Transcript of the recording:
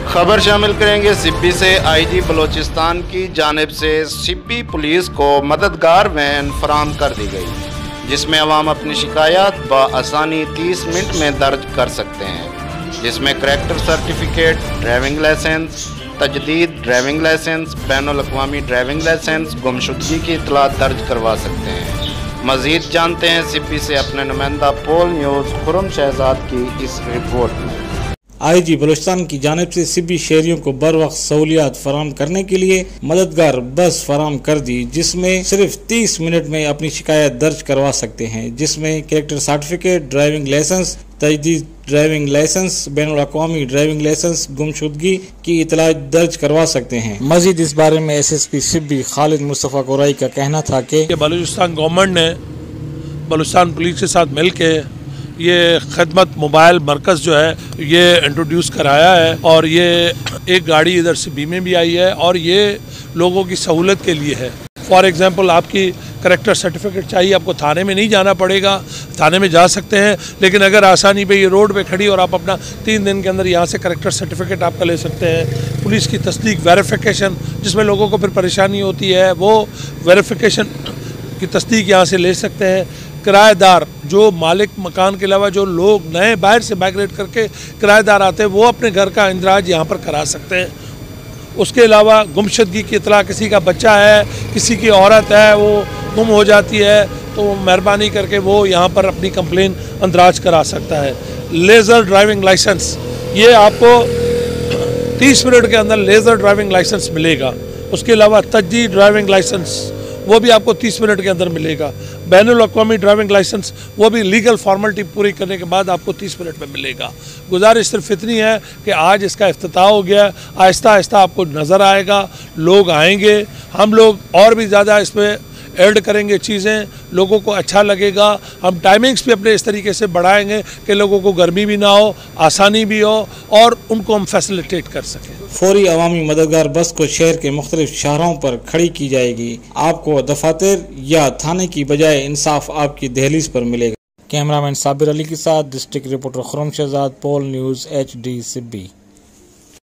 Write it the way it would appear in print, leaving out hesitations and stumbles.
खबर शामिल करेंगे सिब्बी से। आईजी बलोचिस्तान की जानिब से सिब्बी पुलिस को मददगार वैन फराहम कर दी गई, जिसमें अवाम अपनी शिकायत बआसानी 30 मिनट में दर्ज कर सकते हैं, जिसमें करैक्टर सर्टिफिकेट, ड्राइविंग लाइसेंस, तजदीद ड्राइविंग लाइसेंस, बैनुल अक़वामी ड्राइविंग लाइसेंस, गुमशुदगी की इतला दर्ज करवा सकते हैं। मज़ीद जानते हैं सिब्बी से अपने नुमाइंदा पोल न्यूज़ खुर्रम शहजाद की इस रिपोर्ट में। आईजी बलोचिस्तान की जानिब से सिब्बी शहरियों को बर वक्त सहूलियात फराहम करने के लिए मददगार बस फराहम कर दी, जिसमें सिर्फ 30 मिनट में अपनी शिकायत दर्ज करवा सकते हैं, जिसमें कैरेक्टर सर्टिफिकेट, ड्राइविंग लाइसेंस, तजदीद ड्राइविंग लाइसेंस, बैनुल अक़वामी ड्राइविंग लाइसेंस, गुमशुदगी की इतला दर्ज करवा सकते हैं। मजीद इस बारे में SSP सिब्बी खालिद मुस्तफ़ा कोराई का कहना था कि बलूचिस्तान गवर्नमेंट ने बलूचिस्तान पुलिस के साथ मिल के ये खिदमत मोबाइल मरकज़ जो है ये इंट्रोड्यूस कराया है, और ये एक गाड़ी इधर से बीमे भी आई है और ये लोगों की सहूलत के लिए है। फॉर एग्ज़ाम्पल आपकी करैक्टर सर्टिफिकेट चाहिए, आपको थाने में नहीं जाना पड़ेगा, थाने में जा सकते हैं, लेकिन अगर आसानी पे ये रोड पे खड़ी और आप अपना 3 दिन के अंदर यहाँ से करैक्टर सर्टिफिकेट आपका ले सकते हैं। पुलिस की तस्दीक वेरिफिकेशन, जिसमें लोगों को फिर परेशानी होती है, वो वेरिफिकेशन की तस्दीक यहाँ से ले सकते हैं। किराएदार, जो मालिक मकान के अलावा जो लोग नए बाहर से माइग्रेट करके किराएदार आते हैं, वो अपने घर का इंदराज यहाँ पर करा सकते हैं। उसके अलावा गुमशुदगी की इतला, किसी का बच्चा है, किसी की औरत है, वो गुम हो जाती है, तो मेहरबानी करके वो यहाँ पर अपनी कंप्लेन अंदराज करा सकता है। लेज़र ड्राइविंग लाइसेंस, ये आपको 30 मिनट के अंदर लेज़र ड्राइविंग लाइसेंस मिलेगा। उसके अलावा तजदीद ड्राइविंग लाइसेंस, वो भी आपको 30 मिनट के अंदर मिलेगा। बैनुल अक़वामी ड्राइविंग लाइसेंस, वो भी लीगल फॉर्मेलिटी पूरी करने के बाद आपको 30 मिनट में मिलेगा। गुजारिश सिर्फ इतनी है कि आज इसका इफ्तिताह हो गया, आहिस्ता आहिस्ता आपको नज़र आएगा, लोग आएंगे, हम लोग और भी ज़्यादा इसमें ऐड करेंगे चीज़ें, लोगों को अच्छा लगेगा। हम टाइमिंग्स भी अपने इस तरीके से बढ़ाएंगे कि लोगों को गर्मी भी ना हो, आसानी भी हो, और उनको हम फैसिलिटेट कर सकें। फौरी अवामी मददगार बस को शहर के मुख्तलिफ शहरों पर खड़ी की जाएगी। आपको दफातर या थाने की बजाय इंसाफ आपकी दहलीज पर मिलेगा। कैमरामैन साबिर अली के साथ डिस्ट्रिक्ट रिपोर्टर खुर्रम शहजाद, पोल न्यूज़ HD सिब्बी।